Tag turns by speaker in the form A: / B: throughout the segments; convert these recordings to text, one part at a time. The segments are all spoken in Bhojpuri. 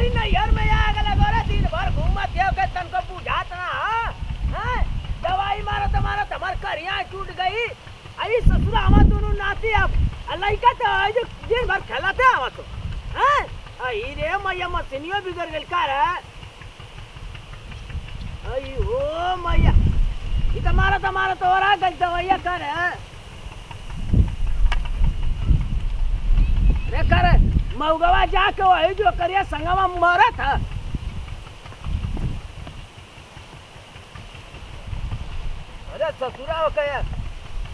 A: अरे नैहर में आग लगोरे दिन भर घूमत थे के तनको बुझात ना हैं दवाई मारत मारत हमर करिया टूट गई आई ससुरा हम दोनों नाती अब लइका तो आज दिन भर खेलते हम तो हैं आई रे मैया मशीनियो बिगड़ गेल का रे आई हो मैया ई त मारत और आ गई दवाइया कर रे कर मऊगवा जाके वही जो करिया संगवा मरा था अरे ससुरा हो कहे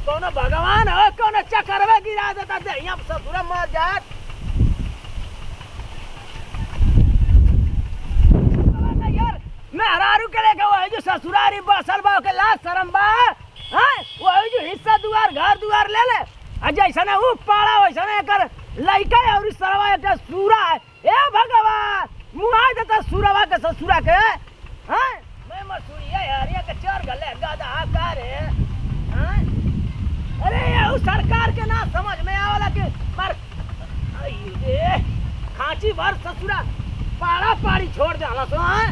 A: कौन भगवान हो कौन चक्कर गिरा देता दे यहाँ ससुरा मर जात यार मेहरारू के लेके वही जो ससुरारी बसल बा के लाश शरम बा हैं वही जो हिस्सा दुआर घर दुआर ले ले जैसा ने ऊ पाड़ा वैसा ने कर लइका और सरवा एक सूरा है ए भगवान मुआ देता सूरवा के ससुरा के हैं मैं मसूरिया यारिया के चार गले गादा का रे हैं अरे ये सरकार के ना समझ में आवला के मार आई रे खांची भर ससुरा पाड़ा पाड़ी छोड़ देला सो हैं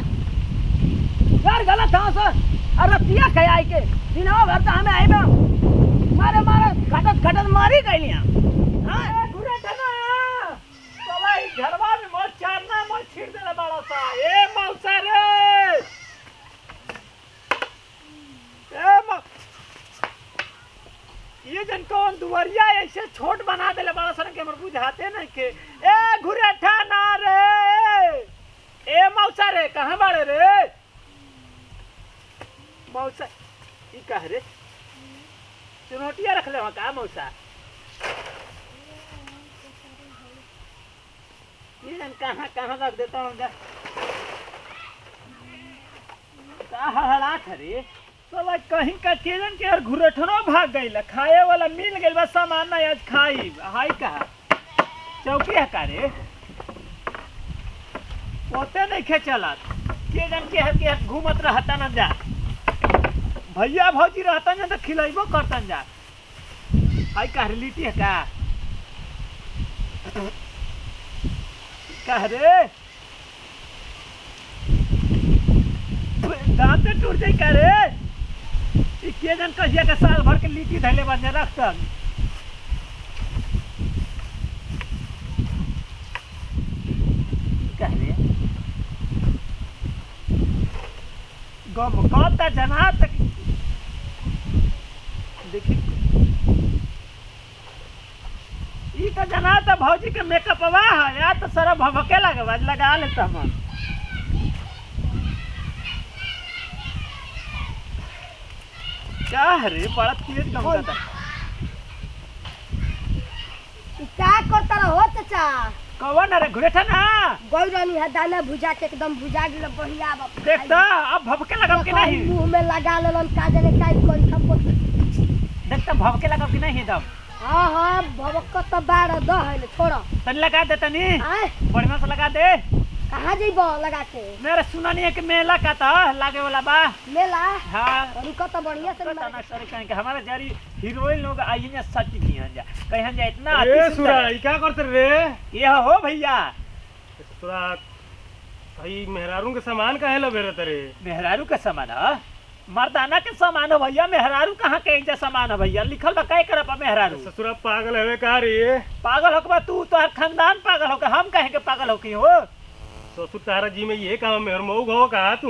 A: यार गलत था सो अरतिया खयाई के दिनवा भर त हमें आइबा मारे खटत मारी गइलिया हां घरवा में मत चारना मत छीड़ देला बड़ा सा ए मौसा रे ये जन कौन दुवरिया ऐसे छोट बना देले बड़ा सा के हमर बुझाते नहीं के ए घुरेठा ना रे ए मौसा रे कहां बाड़े रे मौसा ई कह रे चुनौतिया रख ले वहां का मौसा ये कहाँ रख देता हूँ हड़ाट रे सब आज कहीं का केजन के यार घुरेठनो भाग गई खाए वाला मिल गई बस सामान ना आज खाई हाई कहा चौकी है का रे पोते नहीं खे चला केजन के घूमत रहता ना जा भैया भौजी रहता ना तो खिलाइबो करता जा हाई कहा लिट्टी है का कह रे दांत टूट जाई का रे ई के जन कहिया के साल भर के लिट्टी धैले बने रखतन कह रे गम कहता जना तक देखी ई तो जना तो भौजी के मेकअप वा है या तो सारा भभके लगा लेता हम क्या रे बड़ा तेज गमता
B: क्या करता रहो चाचा
A: कौन रे घुरेठा ना
B: गोई रानी है दाना भुजा के एकदम भुजा गेल बढ़िया
A: देखता अब भभके लगब कि नहीं
B: मुंह में लगा लेलन का जाने काई कोई सब
A: देखता भभके लगब कि नहीं दम
B: हां भभक तो बाड़ द है छोड़
A: तन लगा दे तनी
B: आए
A: बढ़िया से लगा दे
B: कहां जइबो लगा के
A: मेरे सुना नहीं है कि मेला का था लागे वाला बा
B: मेला
A: हां
B: रुको तो बढ़िया से
A: ना सर कहीं के हमारा जारी हीरोइन लोग आई ना सच नहीं है जा कहीं जा इतना
C: ए सुरा ई क्या करते रे
A: ये हो भैया
C: सुरा भाई मेहरारू के सामान काहे लबेरे तरे
A: मेहरारू का सामान है मर्दाना के सामान है भैया मेहरारू कहाँ के इंजा सामान है भैया लिखल बा काय करब मेहरारू
C: ससुरा पागल है का रे
A: पागल होके बा तू तो खानदान पागल होके हम कहे के पागल होकी हो
C: ससुर तारा जी में ये काम मेहर मऊ गो कहा तू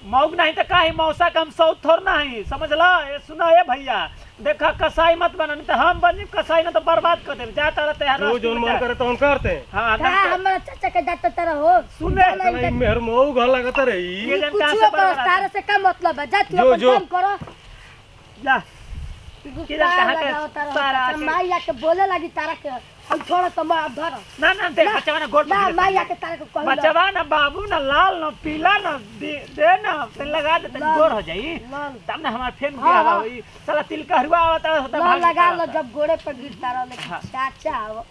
A: मौग नहीं तो काहे मौसा का हम सौ थोड़ नहीं समझ ला ये सुना है भैया देखा कसाई मत बननी तो हम बनी कसाई ना तो बर्बाद कर दे जाता रहते हैं
C: जो जोन मन करे तो हम करते
A: हां
B: का हमरा चाचा के जात तरह हो
A: सुने
C: नहीं मेहर मऊ घर लगत रे
A: ये जन
B: कुछ
A: कहां से
B: करो तारे से का मतलब है जा तू अपन काम करो
A: जा किधर कहां के सारा
B: माईया के बोले लगी तारा के हम छोड़ तो मैं धर
A: ना ना दे बचवा ना गोड़
B: ना माईया के तारा को कहलो
A: बचवा ना बाबू ना लाल ना पीला ना दे ना ते लगा दे तनी गोर हो जाई तब ना हमार फेन बियाह होई साला तिल का हरवा आवता होता
B: भाग लगा लो जब गोड़े पर गिरता रह लेकिन चाचा हो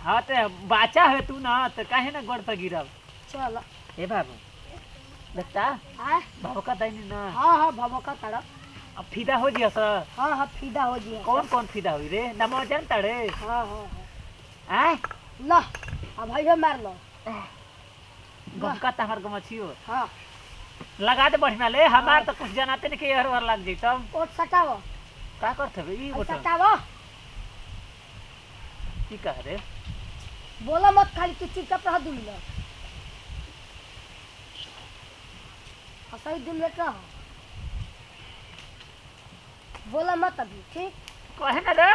A: हां ते बाचा है तू ना त काहे ना गोड़ पर गिरब
B: चल
A: ए बाबू देखता
B: हां
A: बाबू का दैनी ना
B: हां भभका तारा
A: अब फिदा हो जिया सर
B: हां फिदा हो जी
A: कौन कौन फिदा हुई रे नमो जानता रे
B: हां
A: आय
B: लो अब भाई मार लो
D: गमका त हमर गमछियो
B: हाँ
D: लगा दे बढ़िया ले हमार तो कुछ जनाते नहीं कि एहर वर लग जइतम
B: ओट सटावो
D: का करत हबे ई बोतल
B: सटावो
D: की कह रे
B: बोला मत खाली तू चुपचाप रह दूँ ना सही दिन लेट रहो बोला मत अभी ठीक
D: कहे ना रे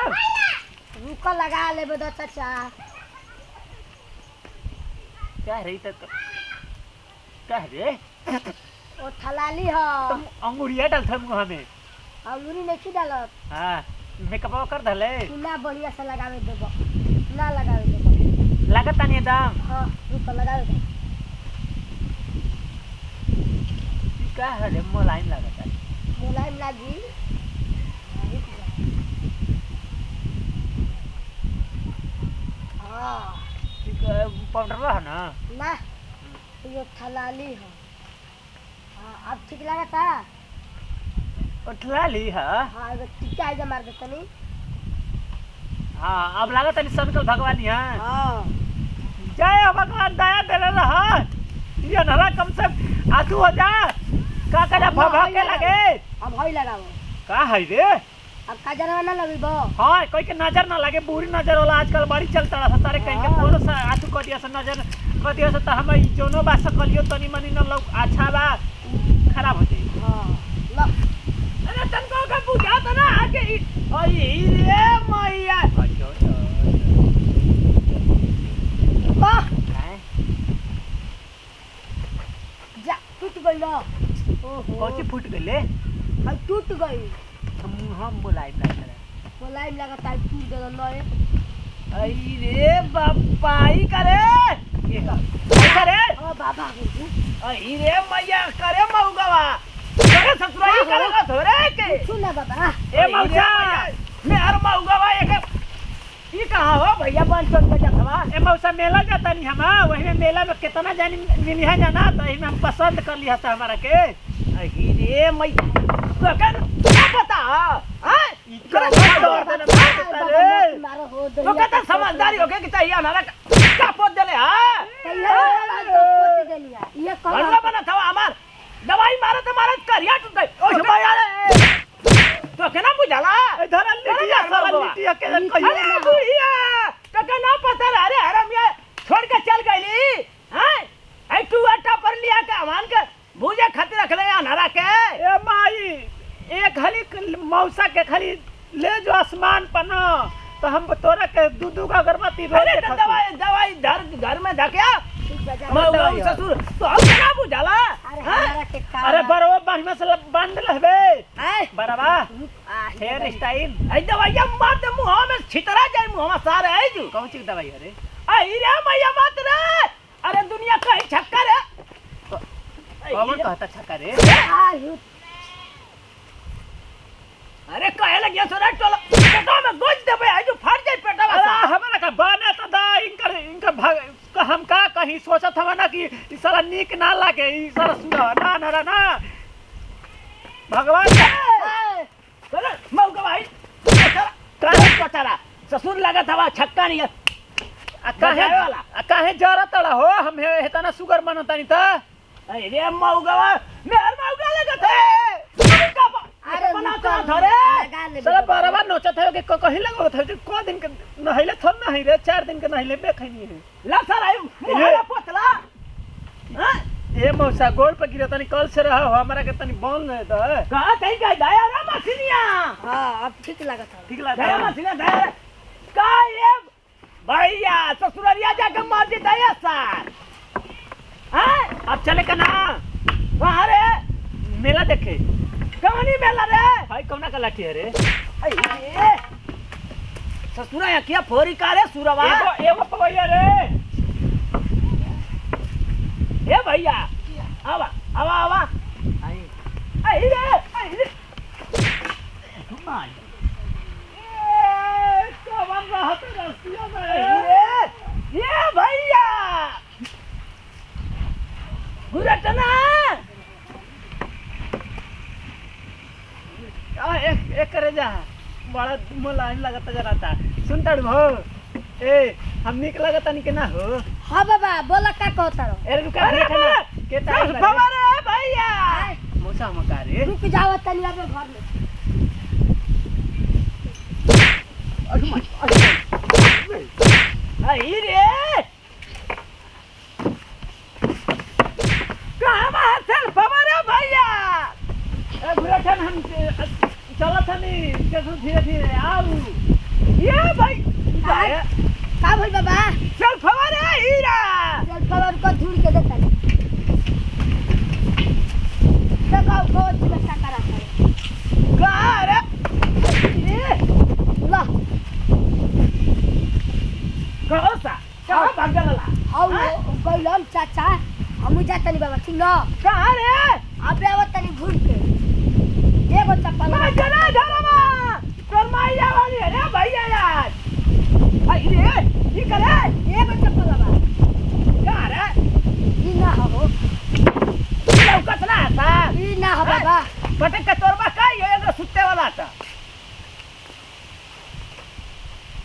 B: रुका लगा ले बदो चाचा
D: क्या रे त क्या रे
B: ओ थलाली हो
D: तुम अंगुरिया डाल थम हमें
B: अंगूरी नहीं डालत
D: हां मेकअप कर धले
B: तू ना बढ़िया से लगावे देबो ना लगावे देबो
D: लागत नहीं दाम
B: हाँ रुका लगावे दे
D: का है रे मोलाइन लागत है
B: मुलायम लागी हाँ
D: ठीक है पाउडर है ना
B: ना ये थलाली हो हाँ अब ठीक लगा था
D: उठला ली है
B: हाँ एगो टीका आइजा मार दे तनी
D: हां अब लागत नहीं संकल भगवान है
B: हाँ
D: जय हो भगवान दया दे रहा ये नरा कम से आतू हो जा का करे भभा के लगे
B: अब हई लगाओ
D: का है रे
B: अब काजरवा ना लगीबो
D: हां कोई के नजर ना लगे बुरी नजर होला आजकल बड़ी चलता रहा सारे कहीं के फोन से आतू कर दिया से नजर कर दिया से त हम ई जोनो बा सकलियो तनी मनी न लोग अच्छा बा खराब हो जाई
B: हाँ ल
A: अरे तनको का बुझा त ना आके आई रे मैया
B: वाह
D: काय
B: जा टूट गई ना ओहो
D: कोची फूट गले
B: अब टूट गई
D: हम मुलायम लग रहा
B: मुलायम लगा तार टूट गया नए
A: आई रे बापाई करे
D: ये का ऐसा रे
B: ओ बाबा
A: आई रे मैया करे मौगवा करे ससुराई करेगा थोरे के
B: सुन ना बाबा
A: ए मौसा मैं हर मौगवा एक ई कहां हो भैया बन चल के जाथवा
D: ए मौसा मेला जाता नहीं हम वही में मेला में कितना जानी मिली है जाना तो एही में हम पसंद कर लिया था हमारा के
A: आई रे मै ककन क्या पता हां करे रे
B: मारो हो
A: तो कहता समझदारी हो गया कि चाहिए हमारा का पोत देले हां
B: ये
A: बनला बना था हमार दवाई मारे तो मारे करिया टूट गई ओ भैया तो केना बुझाला
D: इधर लिटिया साला लिटिया के
A: अरे
D: कहियो
A: बुढ़िया कका ना पता रे अरे हरामिया छोड़ के चल गईली हैं आई तू आटा पर लिया के अमान के भूजे खातिर रख ले अनहरा के
D: ए माई एक खाली मौसा के खाली ले जो आसमान पर न तो हम तोरा के दूध का अगरबत्ती रोज
A: अरे तो दवाई दवाई घर में धकिया मैं ससुर तो हम ना बुझाला
D: अरे बरवा बांध से बांध लहबे
A: हैं
D: बरवा हेयर स्टाइल
A: आई दवाइया मार दे मुंह में छितरा जाए मुंह में सारे आई जू
D: कौन सी दवाई है रे
A: आई रे मैया मत रे अरे दुनिया कहीं छक्का रे
D: कौन कहता छक्का रे
A: अरे कहे लगिया सोना टोला पेटवा में गोज देबे आई जो फट जाए पेटवा
D: अरे
A: सा
D: हमरा का बने तो दा इनकर हम का कहीं सोचत हवा ना कि ई साला नीक ना लागे ई साला सुना ना ना भगवान
A: चलो मौका भाई काहे पटारा ससुर लगत हवा छक्का नहीं
D: काहे जरा तड़ा हो हम हेतना सुगर बनता नहीं था
A: अरे मौगवा मेहर मौगा लगत है अरे बनाता धरे
D: साला बराबर नोचत है कि कहीं लगत है को दिन के नहिले थोड़ नहीं रे 4 दिन के नहिले बेखनी है
A: ला साला मुंह पोतला हां
D: ए मौसा गोल पे गिरे तनी कल से रहा हो हमरा के तनी बोल नहीं तो
A: कहां कहीं गई दया रे मछलियां
B: हां अब ठीक लगा था
D: ठीक लगा
A: दया मछलियां दया का ये भैया ससुररिया जाके मार दे दया सार हां
D: अब चले का ना
A: वहां रे
D: मेला देखे
A: कहानी मेला रे
D: भाई कौना का लाठी है रे
A: अरे ससुरा या क्या फोरी का रे सुरवा
D: एगो पवैया रे
A: ए भैया आवा आवा आवा आई रे माय ए कवन रहत रसिया में ये भैया गुरटना
D: एक करे जा बड़ा मुलायम लगता जरा था सुन तड़ भो ए हम निक लगता नहीं के ना हो
B: हाँ बाबा बोला का कहता रहो
D: अरे रुका देखे ना के टाइम
A: चल बाबा रे भैया
D: मौसा मका रे
B: रुक जाओ तनी आगे घर में
A: आई रे कहाँ बाहर चल बाबा रे भैया
D: ए गुरठन हम चलत हनी कैसे धीरे धीरे आओ
A: ये भाई
B: का भइल बाबा
A: चल बाबा रे हीरा
B: चल खबर को ढूंढ के देखा देखो कौन सी बच्चा करा है
A: कहाँ रे ये
B: ला
A: कहाँ सा कहाँ भागल ला
B: हाउ गइलम चाचा हम जातनी बाबा ठीक न
A: कहाँ रे
B: अबे आवतनी घूम के एगो चप्पल
A: मैं चला धरमा फरमाइया वाली है रे भैया यार आई रे ये करे
B: एगो चप्पल बाबा
A: कहाँ रे
B: ई ना हो
A: लौकत ना था
B: ई ना हो बाबा
A: बटे कतोरबा का ये एगो सुत्ते वाला था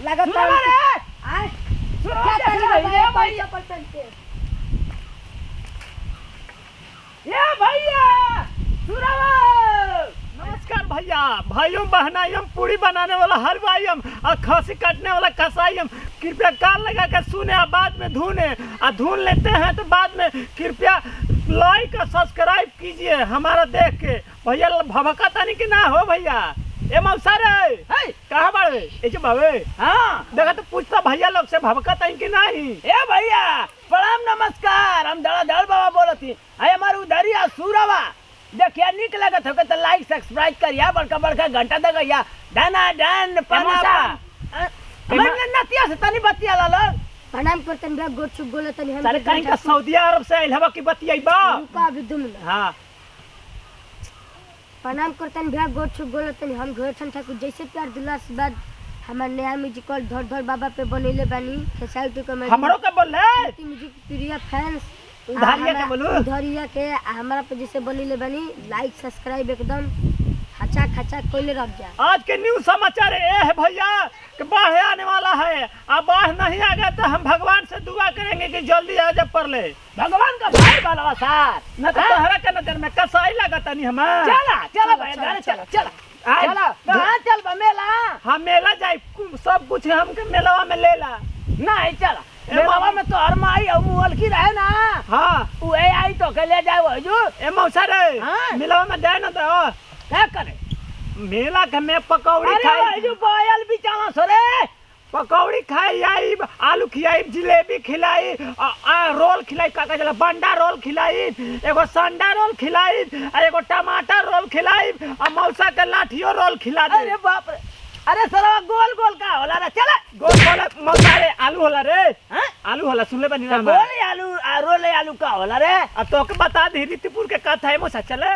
B: लागत
A: सुनो रे
B: आय
A: सुनो
B: क्या
A: रे
B: तनी
A: भैया
B: बाबा
A: भैया
B: चप्पल पहन के
A: ये भैया सुनाओ
D: नमस्कार भैया भाइयों बहनाई हम पूरी बनाने वाला हलवाई हम और खसी काटने वाला कसाई हम कृपया कान लगा कर सुने और बाद में धुने और धुन लेते हैं तो बाद में कृपया लाइक और सब्सक्राइब कीजिए हमारा देख के भैया भभका तानी कि ना हो भैया ए मौसा रे
A: है
D: कहाँ बाड़े ए जो बाबे
A: हाँ
D: देखा तो पूछता भैया लोग से भभका तानी कि नहीं
A: ए भैया प्रणाम नमस्कार हम धड़ाधड़ बाबा बोलती है हमारे उधरिया सूरवा देखिए निक लगत हो तो लाइक सब्सक्राइब करिया बड़का बड़का घंटा दगैया दाना दान पनापा मैंने नतिया से तनी बतिया ला
B: प्रणाम करतन बा गोट चुप बोले तनी हम
D: सारे कहीं का सऊदी अरब से आइल हवा की बतियाइबा
B: रुका अभी 2 मिनट
D: हाँ
B: प्रणाम करतन भैया गोट छुप बोले तनी हम घरठन ठाकुर जैसे प्यार दिला से बाद हमार नया म्यूजिकल धड़ धड़ बाबा पे बनैले बानी खेसारी टू कमेडी
D: हमरो का बोले
B: म्यूजिक प्रिय फैंस
D: उधारिया के बोलू
B: उधारिया के हमारा पे जैसे बनैले बानी लाइक सब्सक्राइब एकदम खचा खचा कोइले रख जा
D: आज के न्यूज समाचार ये है भैया कि बाढ़ आने वाला है अब बाढ़ नहीं आ गया तो हम भगवान से दुआ करेंगे कि जल्दी आ जा पर ले
A: भगवान का भाई बालवा सार
D: न तो तहरा के नजर में कसाई लगता नहीं हमें
A: चला चला भाई घर चला चला चला कहाँ चल बा मेला
D: हम मेला जाए सब कुछ हमके मेलावा में लेला
A: नहीं चला मामा में तो हर माई और मुहल की रहे ना
D: हाँ
A: वो आई तो के ले जाए वो जो
D: ए मौसा रे
A: हाँ।
D: मेलावा में जाए ना तो
A: क्या करे
D: मेला के में पकौड़ी
A: अरे
D: खाई
A: भाई जो बायल भी चला सरे
D: पकौड़ी खाई आई आलू खिलाई जिलेबी खिलाई रोल खिलाई का चला बंडा रोल खिलाई एगो संडा रोल खिलाई एगो टमाटर रोल खिलाई और मौसा के लाठियो रोल खिला दे
A: अरे बाप रे अरे सरवा गोल गोल का होला रे चला
D: गोल गोल मौसा रे आलू होला रे
A: हैं
D: आलू होला सुन ले बनी ना
A: गोल आलू रोल आलू का होला रे
D: अब तो के बता दी रीतिपुर के कथा है मौसा चले